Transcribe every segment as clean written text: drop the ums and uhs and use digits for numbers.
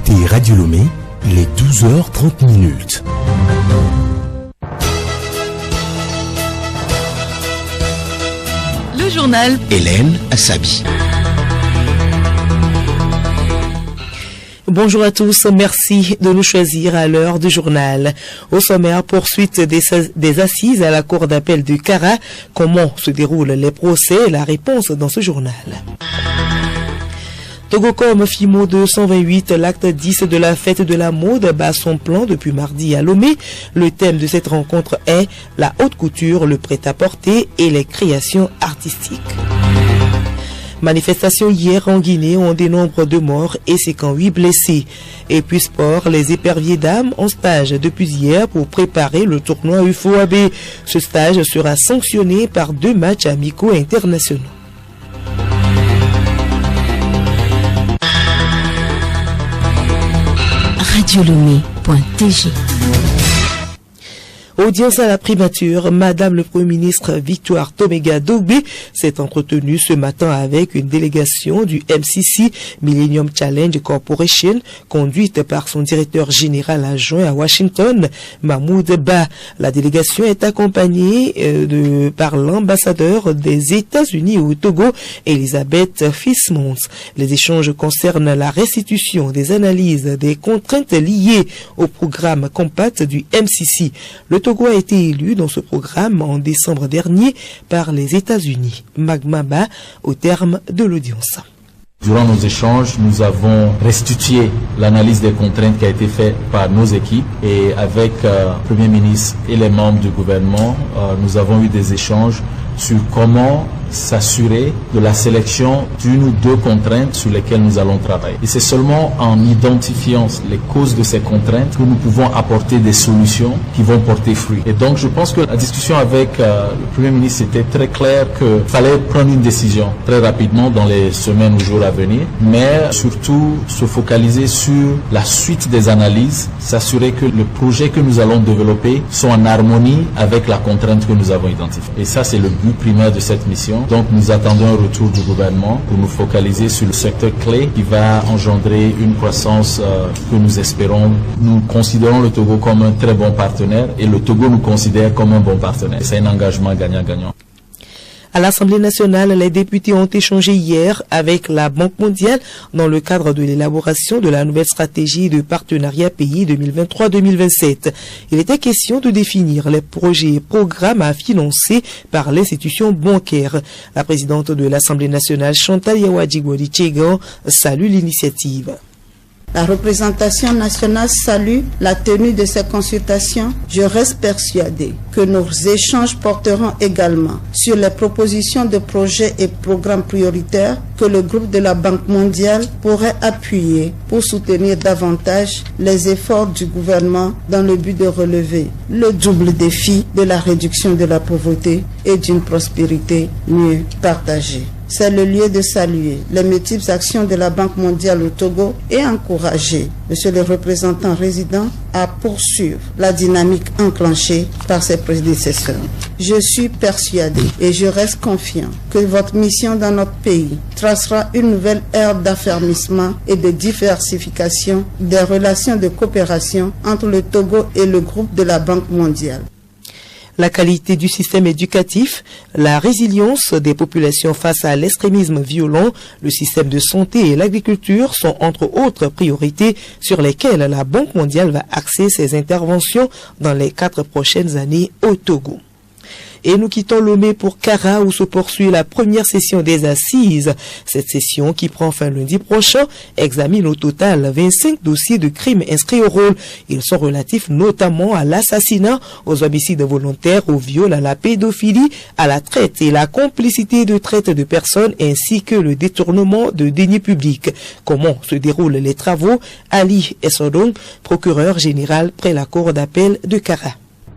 écoutez Radio Lomé, il est 12h30. Le journal Hélène Assabi. Bonjour à tous, merci de nous choisir à l'heure du journal. Au sommaire, poursuite des assises à la cour d'appel du Kara. Comment se déroulent les procès? La réponse dans ce journal. Togocom FIMO 228, l'acte 10 de la fête de la mode bat son plan depuis mardi à Lomé. Le thème de cette rencontre est la haute couture, le prêt-à-porter et les créations artistiques. Manifestation hier en Guinée, on dénombre 2 morts et 58 blessés. Et puis sport, les éperviers dames en stage depuis hier pour préparer le tournoi UFOAB. Ce stage sera sanctionné par 2 matchs amicaux internationaux. radiolomé.tg. Audience à la primature, Madame le Premier ministre Victoire Tomega Dogbe s'est entretenue ce matin avec une délégation du MCC Millennium Challenge Corporation conduite par son directeur général adjoint à Washington, Mahmoud Ba. La délégation est accompagnée par l'ambassadeur des États-Unis au Togo, Elisabeth Fismons. Les échanges concernent la restitution des analyses des contraintes liées au programme Compact du MCC. Le Togo a été élu dans ce programme en décembre dernier par les États-Unis. Magmaba au terme de l'audience. Durant nos échanges, nous avons restitué l'analyse des contraintes qui a été faite par nos équipes et avec le Premier ministre et les membres du gouvernement, nous avons eu des échanges sur comment s'assurer de la sélection d'une ou 2 contraintes sur lesquelles nous allons travailler. Et c'est seulement en identifiant les causes de ces contraintes que nous pouvons apporter des solutions qui vont porter fruit. Et donc je pense que la discussion avec le Premier ministre était très claire qu'il fallait prendre une décision très rapidement dans les semaines ou jours à venir, mais surtout se focaliser sur la suite des analyses, s'assurer que le projet que nous allons développer soit en harmonie avec la contrainte que nous avons identifiée. Et ça, c'est le but primaire de cette mission. Donc nous attendons un retour du gouvernement pour nous focaliser sur le secteur clé qui va engendrer une croissance que nous espérons. Nous considérons le Togo comme un très bon partenaire et le Togo nous considère comme un bon partenaire. C'est un engagement gagnant-gagnant. À l'Assemblée nationale, les députés ont échangé hier avec la Banque mondiale dans le cadre de l'élaboration de la nouvelle stratégie de partenariat pays 2023-2027. Il était question de définir les projets et programmes à financer par l'institution bancaire. La présidente de l'Assemblée nationale, Chantal Yawadjigwadi-Tchegan, salue l'initiative. La représentation nationale salue la tenue de ces consultations. Je reste persuadé que nos échanges porteront également sur les propositions de projets et programmes prioritaires que le groupe de la Banque mondiale pourrait appuyer pour soutenir davantage les efforts du gouvernement dans le but de relever le double défi de la réduction de la pauvreté et d'une prospérité mieux partagée. C'est le lieu de saluer les multiples actions de la Banque mondiale au Togo et encourager, monsieur le représentant résident, à poursuivre la dynamique enclenchée par ses prédécesseurs. Je suis persuadé et je reste confiant que votre mission dans notre pays tracera une nouvelle ère d'affermissement et de diversification des relations de coopération entre le Togo et le groupe de la Banque mondiale. La qualité du système éducatif, la résilience des populations face à l'extrémisme violent, le système de santé et l'agriculture sont entre autres priorités sur lesquelles la Banque mondiale va axer ses interventions dans les 4 prochaines années au Togo. Et nous quittons Lomé pour Kara où se poursuit la première session des assises. Cette session, qui prend fin lundi prochain, examine au total 25 dossiers de crimes inscrits au rôle. Ils sont relatifs notamment à l'assassinat, aux homicides volontaires, au viol, à la pédophilie, à la traite et la complicité de traite de personnes ainsi que le détournement de deniers publics. Comment se déroulent les travaux? Ali Essodong, procureur général près la cour d'appel de Kara.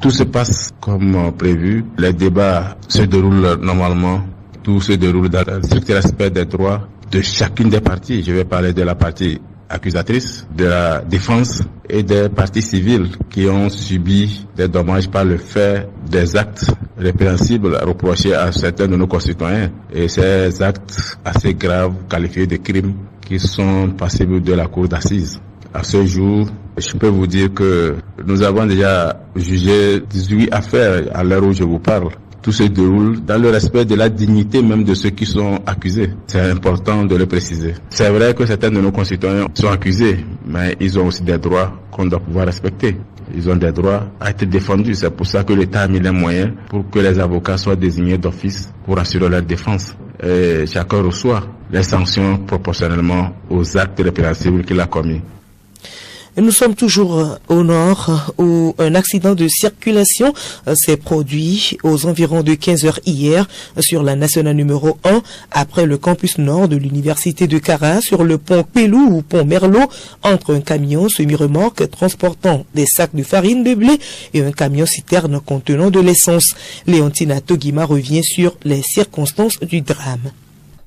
Tout se passe comme prévu. Les débats se déroulent normalement. Tout se déroule dans le strict respect des droits de chacune des parties. Je vais parler de la partie accusatrice, de la défense et des parties civiles qui ont subi des dommages par le fait des actes répréhensibles reprochés à certains de nos concitoyens. Et ces actes assez graves, qualifiés de crimes, qui sont passibles de la cour d'assises. À ce jour, je peux vous dire que nous avons déjà jugé 18 affaires à l'heure où je vous parle. Tout se déroule dans le respect de la dignité même de ceux qui sont accusés. C'est important de le préciser. C'est vrai que certains de nos concitoyens sont accusés, mais ils ont aussi des droits qu'on doit pouvoir respecter. Ils ont des droits à être défendus. C'est pour ça que l'État a mis les moyens pour que les avocats soient désignés d'office pour assurer leur défense. Et chacun reçoit les sanctions proportionnellement aux actes répréhensibles qu'il a commis. Nous sommes toujours au nord où un accident de circulation s'est produit aux environs de 15 heures hier sur la nationale numéro 1 après le campus nord de l'université de Kara sur le pont Pelou ou pont Merlot entre un camion semi-remorque transportant des sacs de farine de blé et un camion citerne contenant de l'essence. Léontina Togima revient sur les circonstances du drame.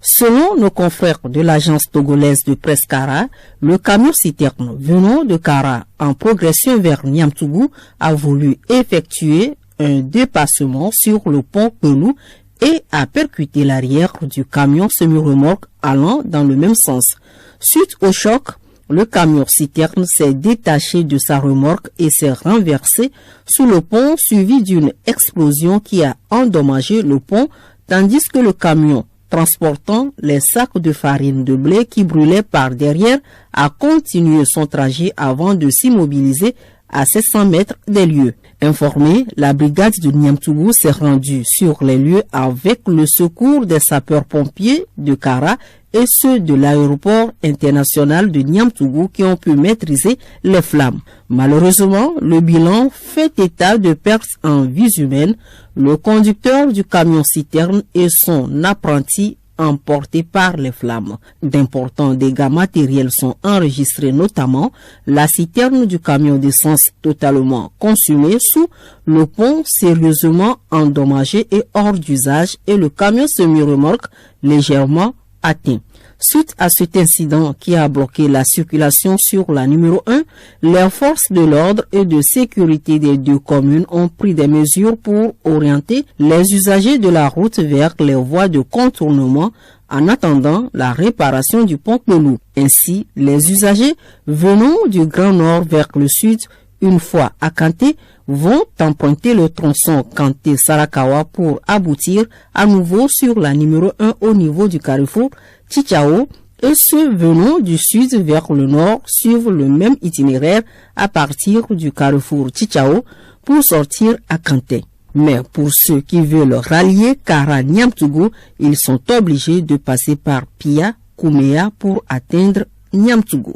Selon nos confrères de l'agence togolaise de presse Kara, le camion citerne venant de Kara en progression vers Niamtougou a voulu effectuer un dépassement sur le pont Pelou et a percuté l'arrière du camion semi-remorque allant dans le même sens. Suite au choc, le camion citerne s'est détaché de sa remorque et s'est renversé sous le pont suivi d'une explosion qui a endommagé le pont tandis que le camion transportant les sacs de farine de blé qui brûlaient par derrière a continué son trajet avant de s'immobiliser à 700 mètres des lieux. Informée, la brigade de Niamtougou s'est rendue sur les lieux avec le secours des sapeurs-pompiers de Kara et ceux de l'aéroport international de Niamtougou qui ont pu maîtriser les flammes. Malheureusement, le bilan fait état de pertes en vies humaines. Le conducteur du camion citerne et son apprenti emportés par les flammes. D'importants dégâts matériels sont enregistrés, notamment la citerne du camion d'essence totalement consumée sous le pont sérieusement endommagé et hors d'usage et le camion semi-remorque légèrement atteint. Suite à cet incident qui a bloqué la circulation sur la numéro 1, les forces de l'ordre et de sécurité des deux communes ont pris des mesures pour orienter les usagers de la route vers les voies de contournement en attendant la réparation du pont Pelou. Ainsi, les usagers venant du Grand Nord vers le sud, une fois à Kanté, vont emprunter le tronçon Kanté-Sarakawa pour aboutir à nouveau sur la numéro 1 au niveau du carrefour Tchichao, et ceux venant du sud vers le nord suivent le même itinéraire à partir du carrefour Tchichao pour sortir à Kanté. Mais pour ceux qui veulent rallier Kara-Niamtougou, ils sont obligés de passer par Pia, Kouméa pour atteindre Niamtougou.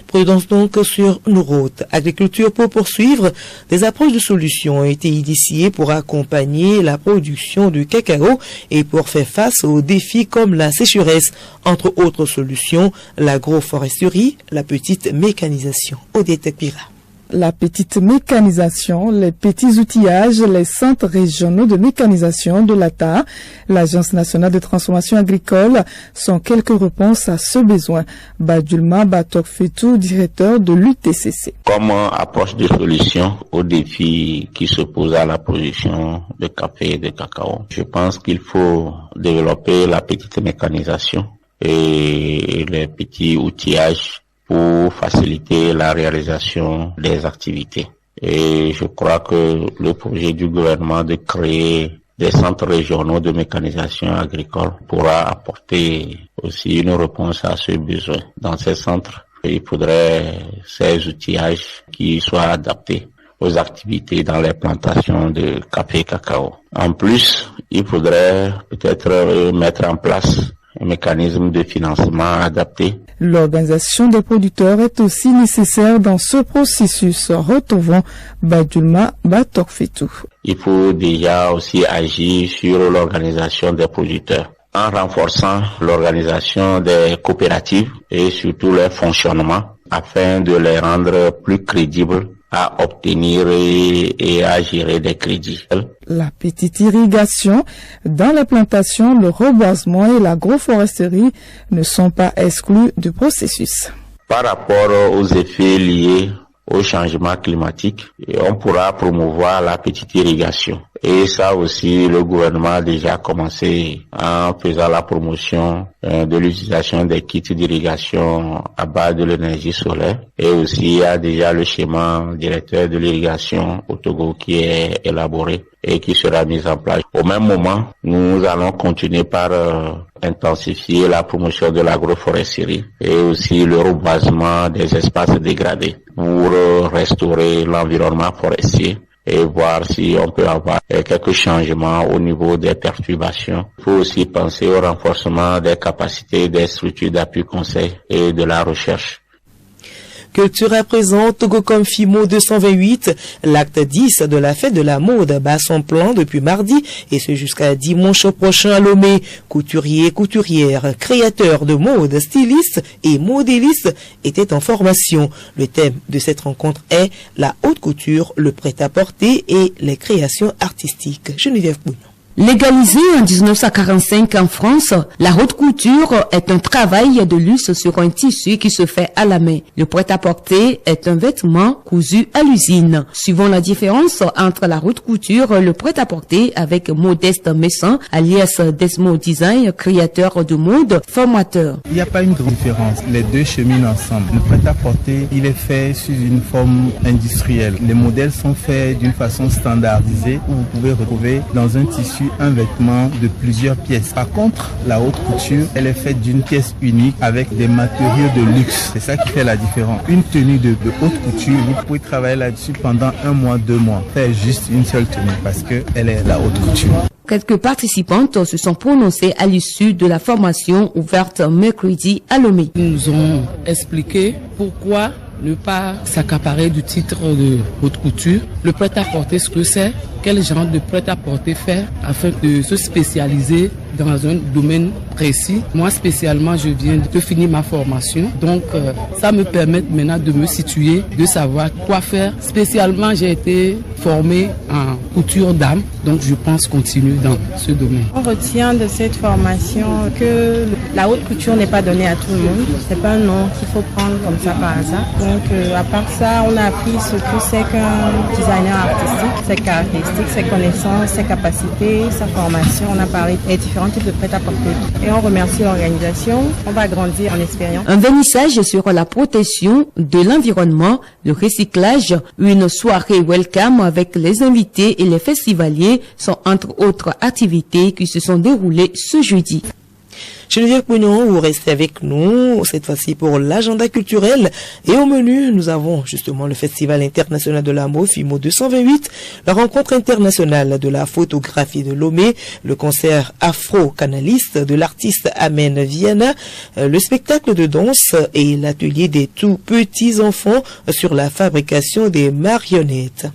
Prudence donc sur nos routes. Agriculture pour poursuivre, des approches de solutions ont été initiées pour accompagner la production de cacao et pour faire face aux défis comme la sécheresse. Entre autres solutions, l'agroforesterie, la petite mécanisation. Odette Pira. La petite mécanisation, les petits outillages, les centres régionaux de mécanisation de l'ATA, l'Agence nationale de transformation agricole, sont quelques réponses à ce besoin. Badjulma Batokfetou, directeur de l'UTCC. Comme approche de solution aux défis qui se posent à la production de café et de cacao, je pense qu'il faut développer la petite mécanisation et les petits outillages pour faciliter la réalisation des activités. Et je crois que le projet du gouvernement de créer des centres régionaux de mécanisation agricole pourra apporter aussi une réponse à ce besoin. Dans ces centres, il faudrait ces outillages qui soient adaptés aux activités dans les plantations de café et cacao. En plus, il faudrait peut-être mettre en place un mécanisme de financement adapté. L'organisation des producteurs est aussi nécessaire dans ce processus. Retrouvons Badjulma Batokfetou. Il faut déjà aussi agir sur l'organisation des producteurs en renforçant l'organisation des coopératives et surtout leur fonctionnement afin de les rendre plus crédibles à obtenir et à gérer des crédits. La petite irrigation dans les plantations, le reboisement et l'agroforesterie ne sont pas exclus du processus. Par rapport aux effets liés au changement climatique, on pourra promouvoir la petite irrigation. Et ça aussi, le gouvernement a déjà commencé en faisant la promotion de l'utilisation des kits d'irrigation à base de l'énergie solaire. Et aussi, il y a déjà le schéma directeur de l'irrigation au Togo qui est élaboré et qui sera mis en place. Au même moment, nous allons continuer par intensifier la promotion de l'agroforesterie et aussi le reboisement des espaces dégradés pour restaurer l'environnement forestier et voir si on peut avoir quelques changements au niveau des perturbations. Il faut aussi penser au renforcement des capacités des structures d'appui conseil et de la recherche. Culture à présent, Togocom FIMO 228, l'acte 10 de la fête de la mode bat son plan depuis mardi et ce jusqu'à dimanche prochain à Lomé. Couturiers, couturières, créateurs de mode, stylistes et modélistes étaient en formation. Le thème de cette rencontre est la haute couture, le prêt-à-porter et les créations artistiques. Geneviève Bouillon. Légalisée en 1945 en France, la haute couture est un travail de luxe sur un tissu qui se fait à la main. Le prêt-à-porter est un vêtement cousu à l'usine. Suivant la différence entre la haute couture, le prêt-à-porter avec Modeste Messin, alias Desmo Design, créateur de mode, formateur. Il n'y a pas une grande différence. Les deux cheminent ensemble. Le prêt-à-porter, il est fait sous une forme industrielle. Les modèles sont faits d'une façon standardisée où vous pouvez retrouver dans un tissu un vêtement de plusieurs pièces. Par contre, la haute couture, elle est faite d'une pièce unique avec des matériaux de luxe. C'est ça qui fait la différence. Une tenue de haute couture, vous pouvez travailler là-dessus pendant 1 mois, 2 mois. Faire juste une seule tenue parce que elle est la haute couture. Quelques participantes se sont prononcées à l'issue de la formation ouverte mercredi à Lomé. Ils nous ont expliqué pourquoi ne pas s'accaparer du titre de haute couture, le prêt-à-porter, ce que c'est, quel genre de prêt-à-porter faire afin de se spécialiser dans un domaine précis. Moi spécialement, je viens de finir ma formation, donc ça me permet maintenant de me situer, de savoir quoi faire. Spécialement, j'ai été formée en couture d'âme, donc je pense continuer dans ce domaine. On retient de cette formation que la haute couture n'est pas donnée à tout le monde. C'est pas un nom qu'il faut prendre comme ça par hasard. Donc à part ça, on a appris ce que c'est qu'un designer artistique, ses caractéristiques, ses connaissances, ses capacités, sa formation. On a parlé des différents types de prêt-à-porter. Et on remercie l'organisation. On va grandir en expérience. Un vernissage sur la protection de l'environnement, le recyclage, une soirée welcome avec les invités et les festivaliers sont entre autres activités qui se sont déroulées ce jeudi. Geneviève Bouillon, vous restez avec nous, cette fois-ci pour l'agenda culturel. Et au menu, nous avons justement le Festival international de la mode FIMO 228, la rencontre internationale de la photographie de Lomé, le concert afro-canaliste de l'artiste Amen Viana, le spectacle de danse et l'atelier des tout petits enfants sur la fabrication des marionnettes.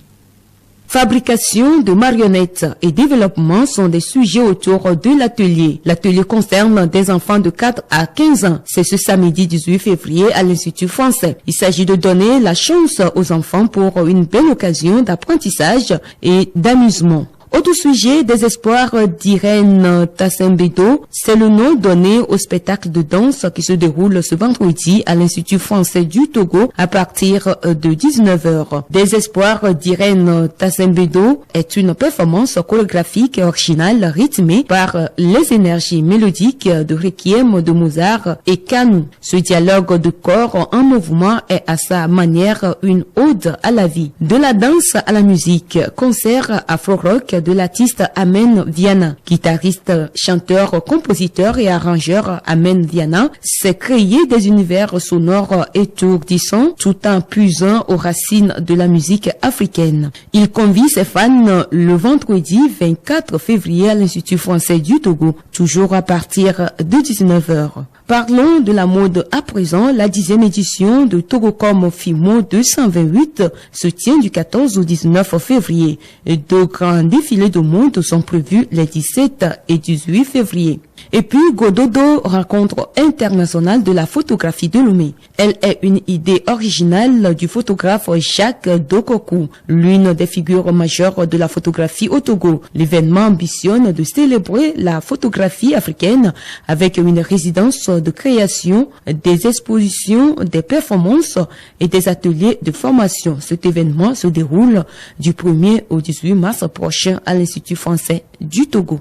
Fabrication de marionnettes et développement sont des sujets autour de l'atelier. L'atelier concerne des enfants de 4 à 15 ans. C'est ce samedi 18 février à l'Institut français. Il s'agit de donner la chance aux enfants pour une belle occasion d'apprentissage et d'amusement. Autre sujet, des espoirs d'Irène Tassembedo, c'est le nom donné au spectacle de danse qui se déroule ce vendredi à l'Institut français du Togo à partir de 19h. Des espoirs d'Irène Tassembedo est une performance chorégraphique et originale rythmée par les énergies mélodiques de Requiem de Mozart et Kanou. Ce dialogue de corps en mouvement est à sa manière une ode à la vie. De la danse à la musique, concert afro-rock de l'artiste Amen Viana. Guitariste, chanteur, compositeur et arrangeur Amen Viana s'est créé des univers sonores étourdissants tout en puisant aux racines de la musique africaine. Il convie ses fans le vendredi 24 février à l'Institut français du Togo, toujours à partir de 19h. Parlons de la mode à présent. La 10e édition de Togocom FIMO 228 se tient du 14 au 19 février. Deux grands défilés de mode sont prévus les 17 et 18 février. Et puis, Gododo, rencontre internationale de la photographie de Lomé. Elle est une idée originale du photographe Jacques Dokokou, l'une des figures majeures de la photographie au Togo. L'événement ambitionne de célébrer la photographie africaine avec une résidence de création, des expositions, des performances et des ateliers de formation. Cet événement se déroule du 1er au 18 mars prochain à l'Institut français du Togo.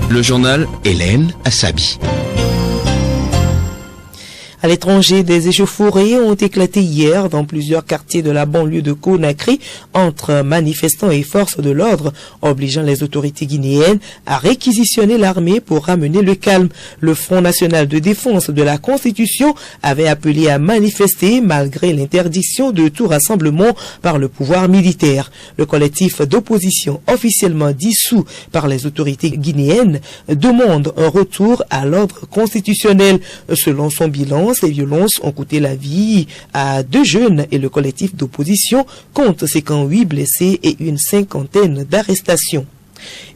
Le journal Hélène Assabi. À l'étranger, des échauffourées ont éclaté hier dans plusieurs quartiers de la banlieue de Conakry entre manifestants et forces de l'ordre, obligeant les autorités guinéennes à réquisitionner l'armée pour ramener le calme. Le Front national de défense de la Constitution avait appelé à manifester malgré l'interdiction de tout rassemblement par le pouvoir militaire. Le collectif d'opposition officiellement dissous par les autorités guinéennes demande un retour à l'ordre constitutionnel. Selon son bilan, ces violences ont coûté la vie à 2 jeunes et le collectif d'opposition compte 58 blessés et une 50aine d'arrestations.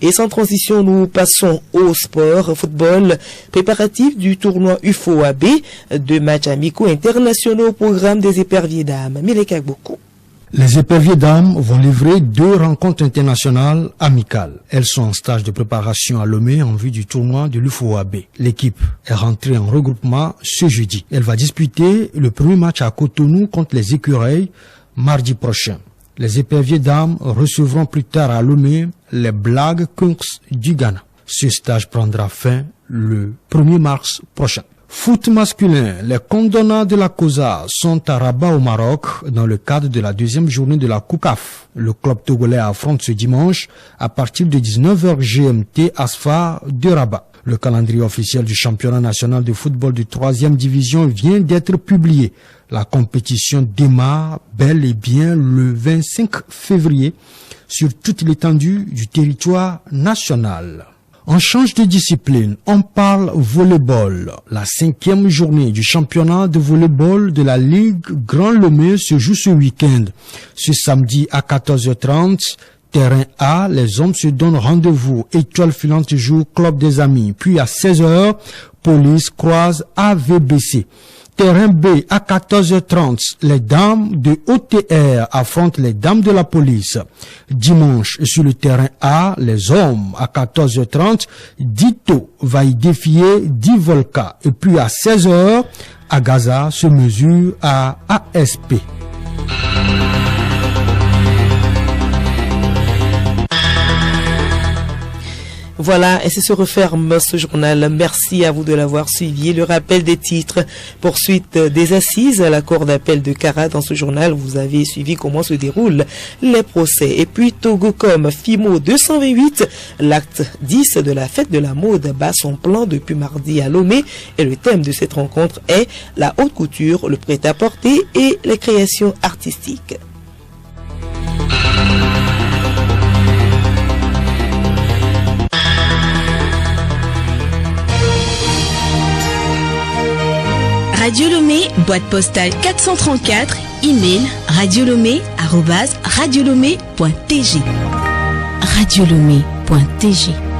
Et sans transition, nous passons au sport football préparatif du tournoi UFOAB, 2 matchs amicaux internationaux au programme des éperviers dames. Mileka Gboko. Les éperviers dames vont livrer 2 rencontres internationales amicales. Elles sont en stage de préparation à Lomé en vue du tournoi de l'UFOAB. L'équipe est rentrée en regroupement ce jeudi. Elle va disputer le premier match à Cotonou contre les Écureuils mardi prochain. Les éperviers dames recevront plus tard à Lomé les Black Kunks du Ghana. Ce stage prendra fin le 1er mars prochain. Foot masculin, les Condona de la COSA sont à Rabat au Maroc dans le cadre de la 2e journée de la COUCAF. Le club togolais affronte ce dimanche à partir de 19h GMT Asfar de Rabat. Le calendrier officiel du championnat national de football de 3e division vient d'être publié. La compétition démarre bel et bien le 25 février sur toute l'étendue du territoire national. On change de discipline, on parle volleyball. La 5e journée du championnat de volleyball de la Ligue Grand Lomé se joue ce week-end. Ce samedi à 14h30, terrain A, les hommes se donnent rendez-vous. Étoile filante joue Club des Amis. Puis à 16h, Police croise AVBC. Terrain B, à 14h30, les dames de OTR affrontent les dames de la police. Dimanche, sur le terrain A, les hommes, à 14h30, Dito va y défier Divolka. Et puis à 16h, Agaza se mesure à ASP. Voilà, et c'est se referme ce journal. Merci à vous de l'avoir suivi. Le rappel des titres. Poursuite des assises à la cour d'appel de Kara. Dans ce journal, vous avez suivi comment se déroulent les procès. Et puis Togocom FIMO 228, l'acte 10 de la fête de la mode bat son plan depuis mardi à Lomé. Et le thème de cette rencontre est la haute couture, le prêt-à-porter et les créations artistiques. Radio Lomé, boîte postale 434, email radiolomé@radiolomé.tg. radiolomé.tg